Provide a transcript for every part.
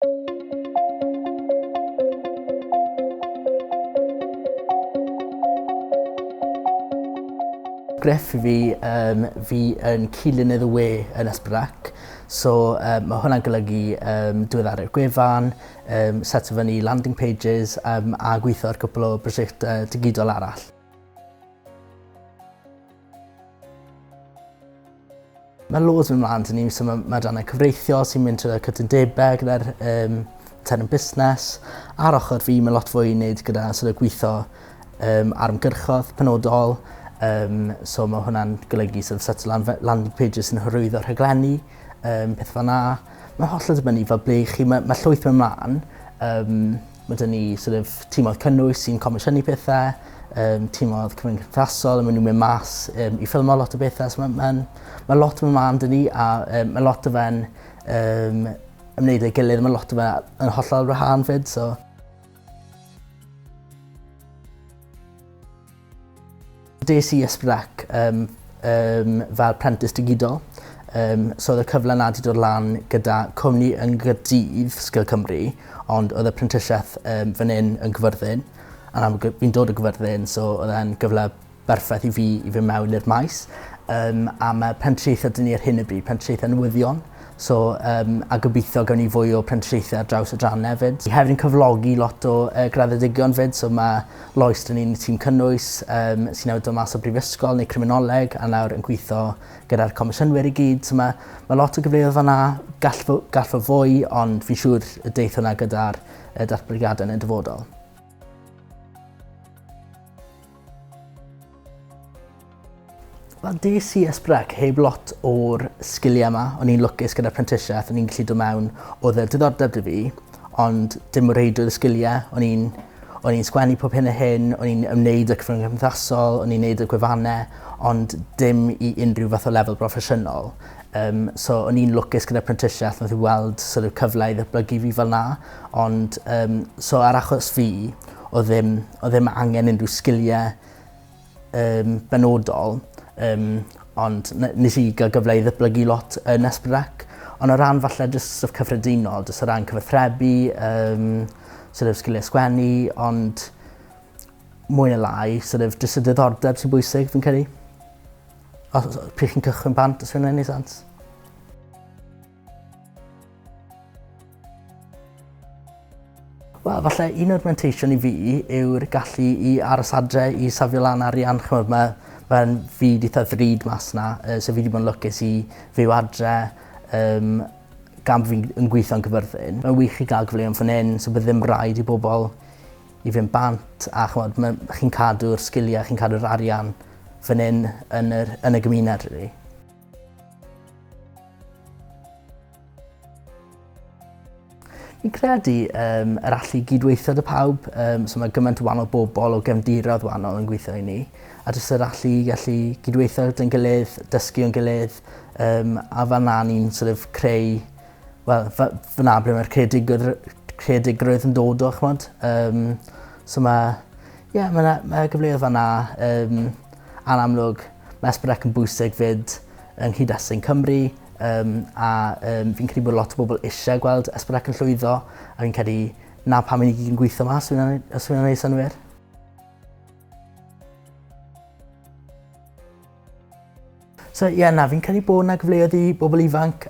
Gruff fi yn Cynllun We yn S4C. So mae hwnna'n golygu diweddaru'r gwefan, set fyny landing pages a gweithio ar cwpl o brosiectau digidol arall. Mae loads yn ymlaen dyn ni, so mae rhannau cyfreithiol sy'n mynd trwy'r cytundebau gyda'r term busnes. Ar ochr fi, mae lot fwy i wneud gyda gweithio ar ymgyrchoedd penodol. So mae hwnna'n golygu set landing pages sy'n hyrwyddo rhaglenni, peth fel yna. Mae'n hollol dibynnu fel ble chi, mae llwyth yn ymlaen. Mae dyn ni tîmoedd cynnwys sy'n comisiynu pethau, tîmoedd cymdeithasol yn mynd mas i ffilmo lot o bethau. So mae lot yn ymlaen dyn ni a mae lot o fe'n ymwneud â'i gilydd, mae lot o fe'n yn hollol rhan fyd. So. Des i S4C fel prentis digidol. So oedd y cyfle yna wedi dod lan gyda cwmni yn Gaerdydd, Sgil Cymru, ond oedd y prentisiaeth fan hyn yn Gyfyrddin. A fi'n dod o Gyfyrddin, so oedd e'n gyfle berffaith i fi mewn i'r maes. A mae prentisiaethau dyn ni ar hyn o bryd, prentisiaethau newyddion. So, a gobeithio gawn ni fwy o prentisiaethau ar draws y dran hefyd. Ni hefyd yn cyflogi lot o graddedigion fyd, so mae Lois dyn ni'n tîm cynnwys sy'n newid o mas o brifysgol neu criminoleg a nawr yn gweithio gyda'r comisiynnwyr i gyd. So mae lot o gyfleoedd fan'na gall fo fwy, ond fi'n siŵr y deith hwnna gyda'r datblygiadau yn y dyfodol. Wel, des i S4C heb lot o'r sgiliau yma. O'n i'n lwcus gyda'r prentisiaeth, o'n i'n gallu dod mewn oedd y diddordeb dy fi, ond dim o reidrwydd y sgiliau. O'n i'n sgwennu pob hyn a hyn, o'n i'n ymwneud â cyfrwng cymdeithasol, o'n i'n wneud y gwefannau, ond dim i unrhyw fath o lefel broffesiynol. So o'n i'n lwcus gyda'r prentisiaeth, nath i weld cyfle i ddatblygu fi fel yna, ond so ar achos fi, oedd ddim angen unrhyw sgiliau benodol. Ond nes i gael gyfle i ddatblygu lot yn S4C. Ond o ran falle jyst cyffredinol, jyst o ran cyfathrebu, sgiliau sgwennu, ond mwy na lai, jyst y diddordeb sy'n bwysig fi'n credu. Pryd chi'n cychwyn bant, os hynny'n ei sens. Wel, falle un o'r manteision i fi yw'r gallu i aros adre i safio lan arian. Mae'n fi eitha ddrud mas yna, so fi wedi bod yn lwcus i fyw adre gan fi'n gweithio yn Gyfyrddin. Mae'n wych i gael gyfleoedd fan hyn, so bydd ddim rhaid i bobl i fynd bant a chi'n cadw'r sgiliau, chi'n cadw'r arian fan hyn yn y gymuned. Really. Fi'n credu yr allu gydweithio dy pawb, so mae gymaint o wahanol bobl o gefndiroedd wahanol yn gweithio i ni. A jyst yr allu gallu gydweithio gyda'n gilydd, dysgu o'n gilydd, a fan'na ni'n creu, wel, fan'na ble mae'r creadigrwydd yn dod o, chmod. So mae gyfleoedd fan'na, a'n amlwg, mae S4C yn bwysig fyd yng nghyd-destun Cymru, a fi'n credu bod lot o bobl eisiau gweld S4C yn llwyddo, a fi'n credu na pam i ni gyd yn gweithio yma, os fi'n gwneud synwyr. So fi'n credu bod yna gyfleoedd i bobl ifanc.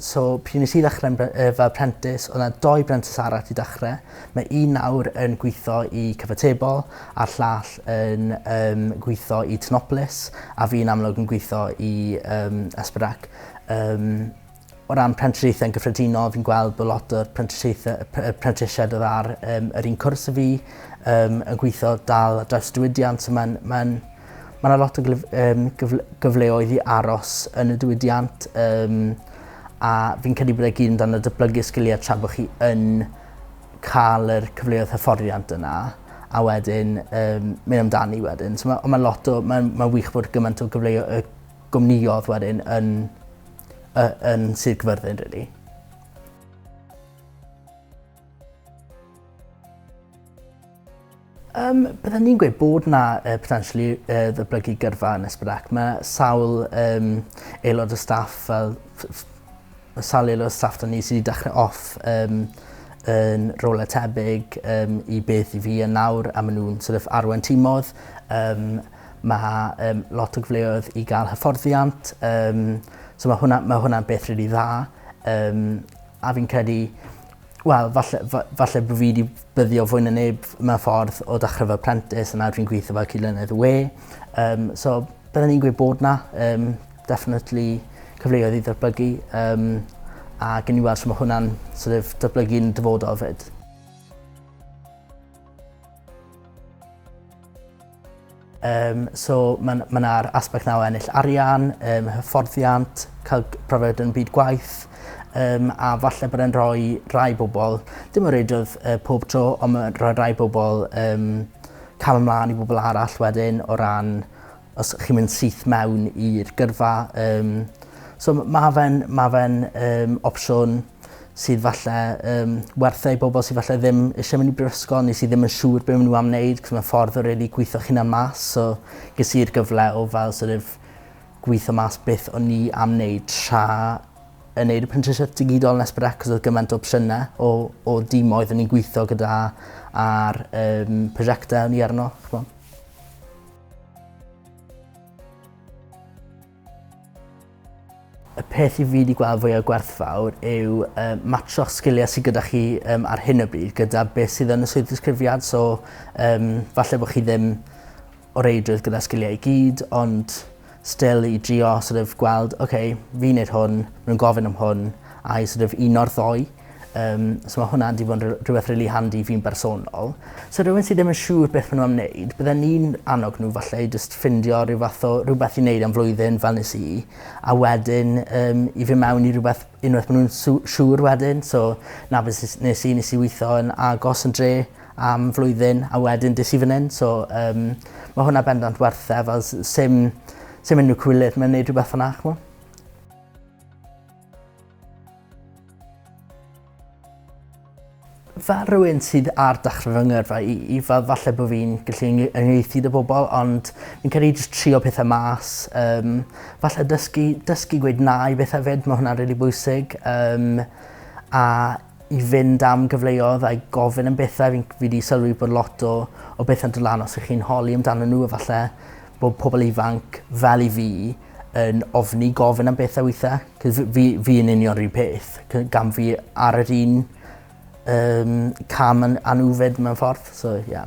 So pryd nes i ddechrau fel prentis, oedd yna 2 brentis arall i dechrau. Mae un nawr yn gweithio i cyfatebol, a'r llall yn gweithio i Tynoplis, a fi'n amlwg yn gweithio i S4C. O ran prentisiaethau yn gyffredinol, fi'n gweld bod lot o'r prentisiaid oedd ar yr un cwrs y fi yn gweithio dal draws diwydiant. So Mae yna lot o gyfleoedd i aros yn y diwydiant, a fi'n credu bod e gyd yn dan y datblygu sgiliau tra bod chi yn cael yr cyfleoedd hyfforddiant yna, a wedyn mynd amdani wedyn. So mae wych bod gymaint o gwmnioedd wedyn yn Sir Gyfyrddin, really. Byddwn ni'n gweud bod yna potentially ddatblygu gyrfa yn S4C. Mae sawl aelod o staff fel sawl aelod o staff da ni sydd wedi dechrau off yn rolau tebyg i beth i fi yn nawr, a maen nhw'n sort of arwain tîmodd. Mae lot o gyfleoedd i gael hyfforddiant, so mae hwnna'n beth rili dda. A fi'n credu, wel, falle bod fi wedi byddio fwy na neb mewn ffordd o dechrau fel apprentice, a nawr fi'n gweithio fel cyflynydd y we. So byddwn ni'n gweud bod na, definitely cyfleoedd i ddatblygu, a gen i weld sut mae hwnna'n sort of datblygu'n dyfodol fyd. So mae yna'r aspect na o ennill arian, hyfforddiant, cael profiad yn byd gwaith, a falle bod e'n rhoi rai bobl, dim o reidiodd pob tro, ond mae'n rhoi rai bobl cael ymlaen i bobl arall wedyn o ran os chi'n mynd syth mewn i'r gyrfa. So mae fe'n opsiwn sydd falle werthau i bobl sydd falle ddim eisiau mynd i brifysgol neu sydd ddim yn siŵr beth maen nhw am wneud, cos mae'n ffordd o really gweithio chi'n am mas. So ges i'r gyfle o fel sort of gweithio mas beth o'n i am wneud tra yn wneud y apprenticeship digidol yn S4C, cos oedd gymaint o opsiynau o dimoedd o'n i'n gweithio gyda ar prosiectau o'n i arno. Y peth i fi wedi gweld fwy o gwerthfawr yw matcho sgiliau sydd gyda chi ar hyn o bryd gyda beth sydd yn y swydd ddisgrifiad. So falle bod chi ddim o reidrwydd gyda sgiliau i gyd, ond still i drio sort of gweld, fi'n gwneud hwn, maen gofyn am hwn, a i sort of un o'r ddoi. So mae hwnna wedi bod yn rhywbeth really handi fi'n bersonol. So rhywun sydd ddim yn siŵr beth maen nhw am wneud, bydden ni'n annog nhw falle i just ffindio rhywbeth i wneud am flwyddyn fel nes i, a wedyn i fi mewn i unwaith maen nhw'n siŵr wedyn. So na beth nes i weithio yn agos yn dre am flwyddyn, a wedyn des i fan hyn. So mae hwnna bendant werthau, fel sim unrhyw cwylydd mewn wneud rhywbeth yna. Fel rhywun sydd ar dechrau fy ngyrfa, i falle bod fi'n gallu yngheithu dy bobl, ond fi'n cael ei jyst trio pethau mas. Falle dysgu gweud na i beth hefyd, mae hwnna'n rili bwysig. A i fynd am gyfleoedd a gofyn am bethau, fi wedi sylwi bod lot o bethau'n dod lan os ych chi'n holi amdano nhw, a falle bod pobl ifanc fel i fi yn ofni gofyn am bethau weithiau. Cos fi yn union rhyw peth, gan fi ar yr un cam anwfyd mewn ffordd, so yeah.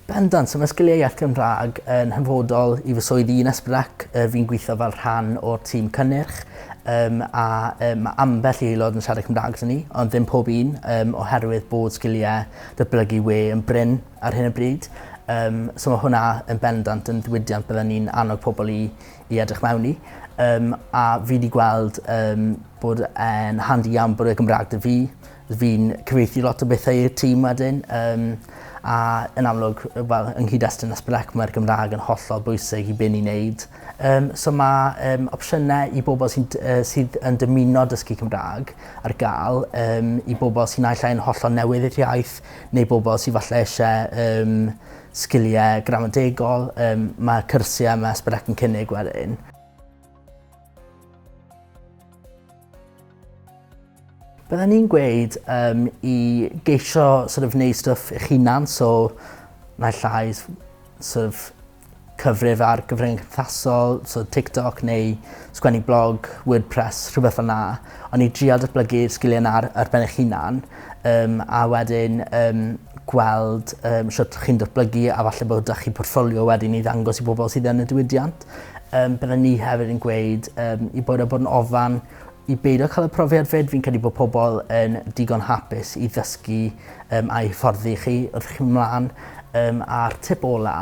Bendant, so mae sgiliau iaith Gymraeg yn hanfodol i fy swydd i'n S4C. Fi'n gweithio fel rhan o'r tîm cynnyrch, a mae ambell i aelod yn siarad Cymraeg dyn ni, ond ddim pob un, oherwydd bod sgiliau datblygu we yn bryn ar hyn o bryd. So mae hwnna yn bendant yn ddiwydiant byddwn ni'n annog pobl i edrych mewn i. A fi wedi gweld bod e'n handi iawn bod y Gymraeg dy fi. Fi'n cyfieithu lot o bethau i'r tîm wedyn. A yn amlwg, yng nghyd-destun S4C, mae'r Gymraeg yn hollol bwysig i be ni'n neud. So mae opsiynau i bobl sydd yn dymuno dysgu Cymraeg ar gael, i bobl sy'n naill ai'n hollol newydd i'r iaith, neu bobl sydd falle eisiau sgiliau gramadegol. Mae cyrsiau mae S4C yn cynnig wedyn. Byddwn ni'n gweud i geisio sort of wneud stwff eich hunan, so naill ai sort of cyfrif ar gyfryngau cymdeithasol, so TikTok neu sgwennu blog, WordPress, rhywbeth fel 'na, ond i drio datblygu'r sgiliau yna ar ben eich hunan, a wedyn gweld sut chi'n datblygu, a falle bod ydych chi portffolio wedyn i ddangos i bobl sydd yn y diwydiant. Byddwn ni hefyd yn gweud i bod yn ofan i beidio cael y profiad fyd. Fi'n credu bod pobl yn digon hapus i ddysgu a'i hyfforddi chi wrth chi'n ymlaen. A'r tip ola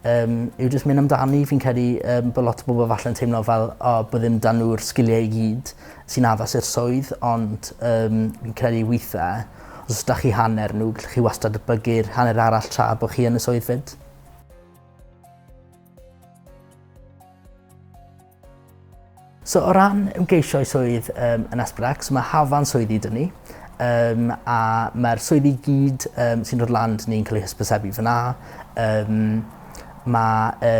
yw jyst mynd amdani. Fi'n credu bod lot o bobl falle yn teimlo fel bod ddim dan nhw'r sgiliau i gyd sy'n addas i'r swydd, ond fi'n credu weithiau, os ydych chi hanner nhw, gallwch chi wastad datblygu'r hanner arall tra bod chi yn y swydd fyd. So o ran ymgeisio i swydd yn S4C, mae hafan swyddi dyn ni, a mae'r swyddi gyd sy'n dod lan dyn ni'n cael eu hysbysebu fyna. Mae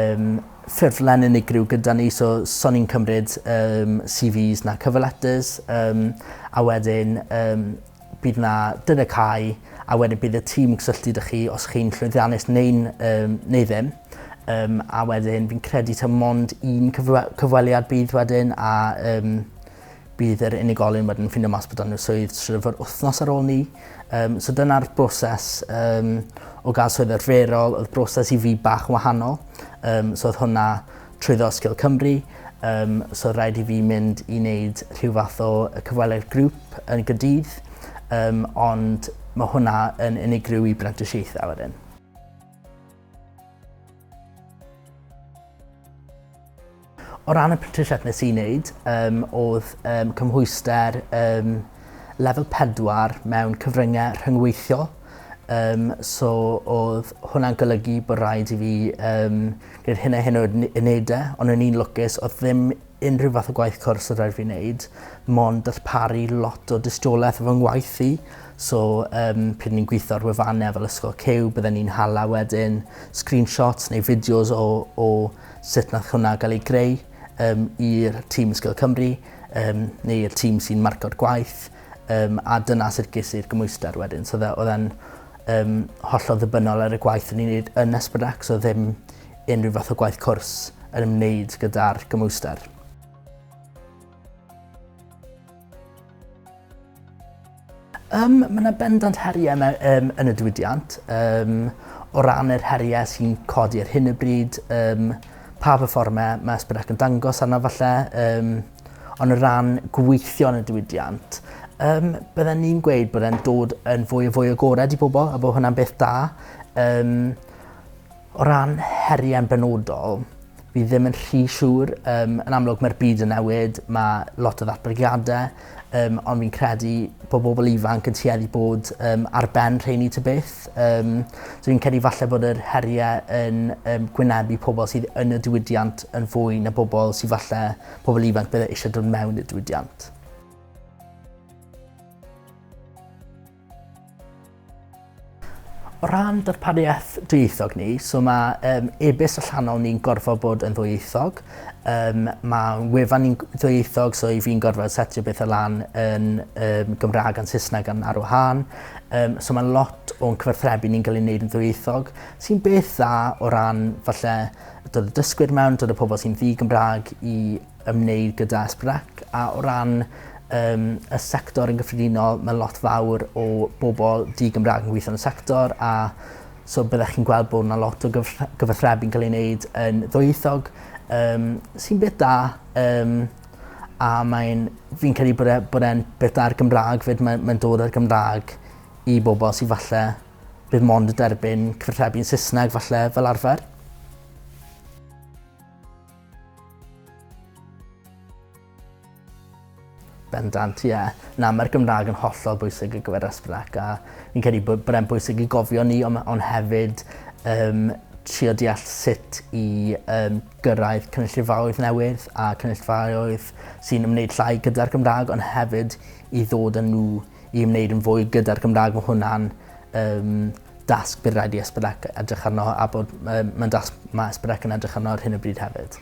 ffurflen unigryw gyda ni, so ni'n cymryd CVs na cover letters, a wedyn bydd na dynacau, a wedyn bydd y tîm cysylltu â chi os chi'n llwyddiannus neu ddim. A wedyn fi'n credu ta mond un cyfweliad bydd wedyn, a bydd yr unigolyn wedyn ffindo mas bod nhw swydd sydd o'r wythnos ar ôl ni. So dyna'r broses o gael swydd arferol. Oedd broses i fi bach yn wahanol. So oedd hwnna trwyddo Sgil Cymru. So rhaid i fi mynd i wneud rhyw fath o cyfweliad grŵp yn Gaerdydd. Ond mae hwnna yn unigryw i brentisiaethau wedyn. O ran y prentisiaeth nes i'n wneud, oedd cymhwyster lefel 4 mewn cyfryngau rhyngweithiol. So oedd hwnna'n golygu bod rhaid i fi gwneud hyn a hyn o unedau, ond yn un lwcus oedd ddim unrhyw fath o gwaith cwrs oedd rhaid fi wneud, mond darparu lot o dystiolaeth o fy ngwaith i. So pryd ni'n gweithio ar wefannau fel ysgol cyw, byddwn ni'n hala wedyn screenshots neu fideos o sut nath hwnna gael ei greu i'r tîm Sgil Cymru neu'r tîm sy'n marco'r gwaith, a dyna sut ges i'r gymwyster wedyn. So oedd e'n hollol ddibynnol ar y gwaith ni'n gwneud yn S4C, so ddim unrhyw fath o gwaith cwrs yn ymwneud gyda'r gymwyster. Mae yna bendant heriau yn y diwydiant. O ran yr heriau sy'n codi ar hyn o bryd, pa performau mae S4C yn dangos arno falle, ond o ran gweithio yn y diwydiant, bydden ni'n gweud bod e'n dod yn fwy agored i bobl, a bod hwnna'n beth da. O ran heriau'n benodol, fi ddim yn rhy siŵr. Yn amlwg mae'r byd yn newid, mae lot o ddatblygiadau, ond fi'n credu bod bobl ifanc yn tueddu bod ar ben rheini ta beth. So fi'n credu falle bod yr heriau yn gwynebu pobl sydd yn y diwydiant yn fwy na bobl sydd falle pobl ifanc bydd eisiau dod mewn i'r diwydiant. O ran darpariaeth dwyieithog ni, so mae e-byst allanol ni'n gorfod bod yn ddwyieithog. Mae wefan ni'n ddwyieithog, so i fi'n gorfod setio beth o lan yn Gymraeg a'n Saesneg a'n ar wahân. So mae lot o'n cyfarthrebu ni'n cael ei wneud yn ddwyieithog, sy'n beth dda o ran falle dod y dysgwyr mewn, dod y pobl sy'n ddi-Gymraeg i ymwneud gyda S4C, a o ran y sector yn gyffredinol, mae lot fawr o bobl di-Gymraeg yn gweithio yn y sector, a so byddech chi'n gweld bod yna lot o gyfathrebu'n cael ei wneud yn ddwyieithog, sy'n beth da, a fi'n credu bod e'n beth da'r Gymraeg fyd, mae'n dod ar Gymraeg i bobl sy'n falle bydd mond y derbyn cyfathrebu'n Saesneg falle fel arfer. Bendant, ie. Na, mae'r Gymraeg yn hollol bwysig ar gyfer S4C, a fi'n credu bod e'n bwysig i gofio ni, ond hefyd trio deall sut i gyrraedd cynulleidfaoedd newydd a cynulleidfaoedd sy'n ymwneud llai gyda'r Gymraeg, ond hefyd i ddod â nhw i ymwneud yn fwy gyda'r Gymraeg. Mae hwnna'n dasg bydd rhaid i S4C edrych arno, a bod mae'n dasg mae S4C yn edrych arno ar hyn o bryd hefyd.